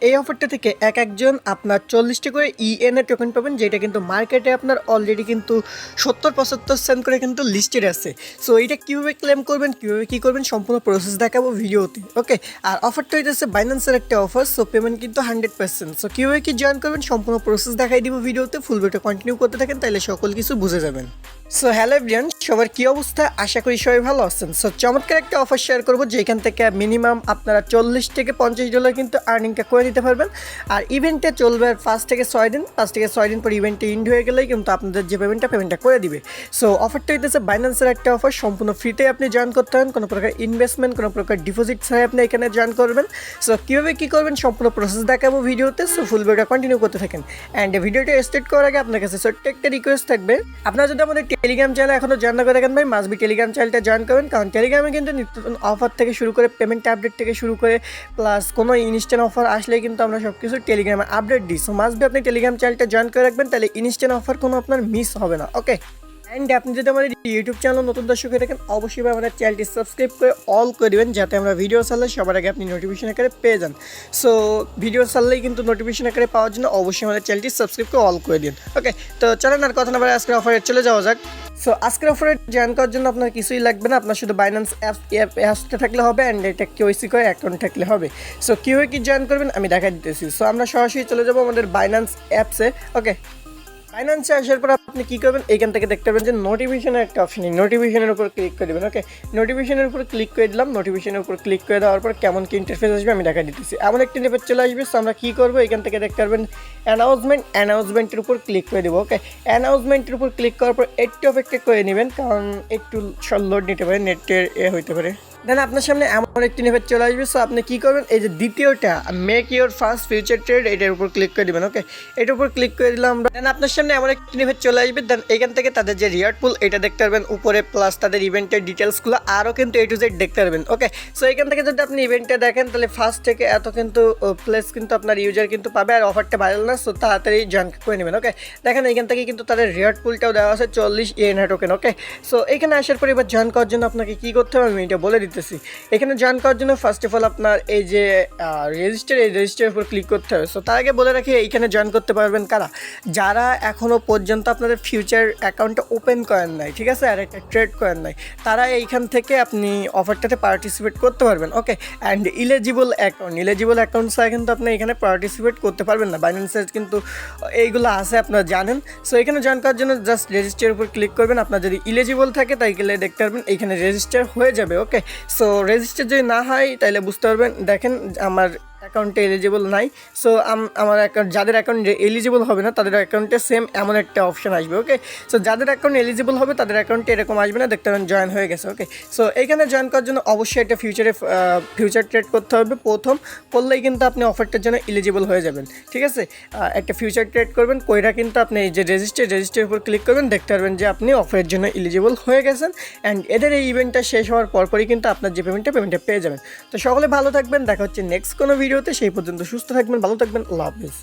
এই অফারটা থেকে একজন আপনার 40টা করে ইএনএ টোকেন পাবেন, যেটা কিন্তু মার্কেটে আপনার অলরেডি কিন্তু 70-75 সেন্ট করে কিন্তু লিস্টেড আছে। সো এইটা কীভাবে ক্লেম করবেন, কীভাবে কী করবেন, সম্পূর্ণ প্রসেস দেখাবো ভিডিওতে। ওকে, আর অফারটা হইতেছে বাইন্যান্সের একটা অফার। সো পেমেন্ট কিন্তু 100%। সো কীভাবে কী জয়েন করবেন সম্পূর্ণ প্রসেস দেখাই দিব ভিডিওতে। ফুল ভিডিও কন্টিনিউ করতে থাকেন, তাহলে সকল কিছু বুঝে যাবেন। সো হ্যালো এভরিওয়ান, সবার কী অবস্থা? আশা করি সবাই ভালো আছেন। সো চমৎকার একটা অফার শেয়ার করবো, যেখান থেকে মিনিমাম আপনারা $40 থেকে $50 কিন্তু আর্নিংটা করে নিতে পারবেন। আর ইভেন্টটা চলবে 5 থেকে 6 দিন। 5 থেকে 6 দিন পর ইভেন্টটা ইন্ড হয়ে গেলেই কিন্তু আপনাদের যে পেমেন্টটা করে দিবে। সো অফারটা হইতেছে বাইন্যান্সের একটা অফার, সম্পূর্ণ ফ্রিতে আপনি জয়েন করতে হন, কোনো প্রকার ইনভেস্টমেন্ট, কোনো প্রকার ডিপোজিট ছাড়াই আপনি এখানে জয়েন করবেন। সো কীভাবে কী করবেন সম্পূর্ণ প্রসেস দেখাবো ভিডিওতে। সো ফুল ভিডিওটা কন্টিনিউ করতে থাকেন। অ্যান্ড ভিডিওটা স্টার্ট করার আগে আপনার কাছে ছোট্ট একটা রিকোয়েস্ট থাকবে, আপনারা যদি আমাদের টেলিগ্রাম চ্যানেল এখনও জয়েন না করে থাকেন ভাই, মাস্ট বি টেলিগ্রাম চ্যানেলটা জয়েন করবেন। কারণ টেলিগ্রামে কিন্তু নিত্য অফার থেকে শুরু করে পেমেন্ট আপডেট থেকে শুরু করে প্লাস কোনো ইনস্ট্যান্ট অফার আসলেই কিন্তু আমরা সব কিছু টেলিগ্রামে আপডেট দিই। সো মাস্ট বি আপনি টেলিগ্রাম চ্যানেলটা জয়েন করে রাখবেন, তাহলে ইনস্ট্যান্ট অফার কোনো আপনার মিস হবে না। ওকে, অ্যান্ড আপনি যদি আমাদের ইউটিউব চ্যানেল নতুন দর্শক হয়ে থাকেন, অবশ্যই আমাদের চ্যানেলটি সাবস্ক্রাইব করে অল করে দেবেন, যাতে আমরা ভিডিও ছাড়লে সবার আগে আপনি নোটিফিকেশন আকারে পেয়ে যান। সো ভিডিও ছাড়লেই কিন্তু নোটিফিকেশন আকারে পাওয়ার জন্য অবশ্যই আমাদের চ্যানেলটি সাবস্ক্রাইব করে অল করে দিন। ওকে, তো চলেন আর কথা না বলে আজকের অফারে চলে যাওয়া যাক। সো আজকের অফারে জয়েন করার জন্য আপনার কিছুই লাগবে না, আপনার শুধু বাইন্যান্স অ্যাপসটা থাকলে হবে, অ্যান্ড এটা কেওয়াইসি করে অ্যাকাউন্ট থাকলে হবে। সো কীভাবে কি জয়েন করবেন আমি দেখা দিতেছি। সো আমরা সরাসরি চলে যাবো আমাদের বাইন্যান্স অ্যাপসে। ওকে, ফাইন্যান্সে আসার পর আপনি কী করবেন, এইখান থেকে দেখতে পাবেন যে নোটিফিকেশনের একটা অপশন, এই নোটিফিকেশনের উপর ক্লিক করে দেবেন। ওকে, নোটিফিকেশনের উপর ক্লিক করে দিলাম। নোটিফিকেশনের উপর ক্লিক করে দেওয়ার পর কেমন কি ইন্টারফেস আসবে আমি দেখা দিতেছি। এমন একটি ইন্টারফেস চলে আসবে। সো আমরা কী করবো, এখান থেকে দেখতে পারবেন অ্যানাউন্সমেন্টের উপর ক্লিক করে দেবো। ওকে, অ্যানাউন্সমেন্টের উপর ক্লিক করার পর একটু অপেক্ষা করে নেবেন, কারণ একটু লোড নিতে পারে, নেটের হইতে পারে। দেন আপনার সামনে এমন একটি ইন্টারফেস চলে আসবে। সো আপনি কী করবেন, এই যে দ্বিতীয়টা make your first future trade, এটার উপর ক্লিক করে দেবেন। ওকে, এটার উপর ক্লিক করে দিলাম আমরা। দেন আপনার সামনে এমন একটি ইন্টারফেস চলে আসবে। দেন এখান থেকে তাদের যে রিওয়ার্ড পুল এটা দেখতে পারবেন উপরে, প্লাস তাদের ইভেন্টের ডিটেলসগুলো আরও কিন্তু A to Z দেখতে পারবেন। ওকে, সো এখান থেকে যদি আপনি ইভেন্টটা দেখেন, তাহলে ফার্স্ট থেকে এত কিন্তু প্লেস কিন্তু আপনার ইউজার কিন্তু পাবে, আর অফারটা ভাইরাল না। সো তাড়াতাড়ি জয়েন করে নেবেন। ওকে, দেখেন এখান থেকে কিন্তু তাদের রিওয়ার্ড পুলটাও দেওয়া আছে 40 ইএনএ টোকেন। ওকে, সো এখানে আসার পর এবার জয়েন করার জন্য আপনাকে কী করতে হবে আমি এটা বলে দিতেছি। এখানে জয়েন করার জন্য ফার্স্ট অফ অল আপনার এই যে রেজিস্টারের উপর ক্লিক করতে হবে। সো তার আগে বলে রাখি, এইখানে জয়েন করতে পারবেন কারা, যারা এখনও পর্যন্ত আপনাদের ফিউচার অ্যাকাউন্টটা ওপেন করেন নাই, ঠিক আছে, আর একটা ট্রেড করেন নাই, তারা এইখান থেকে আপনি অফারটাতে পার্টিসিপেট করতে পারবেন। ওকে, অ্যান্ড ইলিজিবল অ্যাকাউন্ট ছাড়া কিন্তু আপনি এখানে পার্টিসিপেট করতে পারবেন না। বাইন্যান্সের কিন্তু এইগুলো আছে আপনারা জানেন। সো এখানে জয়েন করার জন্য জাস্ট রেজিস্টারের উপর ক্লিক করবেন। আপনার যদি ইলিজিবল থাকে তাই গেলে দেখতে পারবেন এইখানে রেজিস্টার হয়ে যাবে। ওকে, সো রেজিস্টার যদি না হয় তাহলে বুঝতে পারবেন, দেখেন আমার অ্যাকাউন্টে এলিজিবল নাই। সো আমার অ্যাকাউন্ট, যাদের অ্যাকাউন্ট এলিজিবল হবে না তাদের অ্যাকাউন্টে সেম এমন একটা অপশন আসবে। ওকে, সো যাদের অ্যাকাউন্ট এলিজিবল হবে তাদের অ্যাকাউন্টে এরকম আসবে না, দেখতে পাবেন জয়েন হয়ে গেছে। ওকে, সো এইখানে জয়েন করার জন্য অবশ্যই একটা ফিউচার ট্রেড করতে হবে প্রথম, করলেই কিন্তু আপনি অফারটার জন্য এলিজিবল হয়ে যাবেন। ঠিক আছে, একটা ফিউচার ট্রেড করবেন, কইরা কিন্তু আপনি এই যে রেজিস্টারের উপর ক্লিক করবেন, দেখতে পারবেন যে আপনি অফারের জন্য এলিজিবল হয়ে গেছেন। অ্যান্ড এদের এই ইভেন্টটা শেষ হওয়ার পরপরই কিন্তু আপনার যে পেমেন্টটা পেয়ে যাবেন। তো সকলে ভালো থাকবেন, দেখা হচ্ছে নেক্সট কোনো ভিডিওতে। সেই পর্যন্ত সুস্থ থাকবেন, ভালো থাকবেন, আল্লাহ হাফেজ।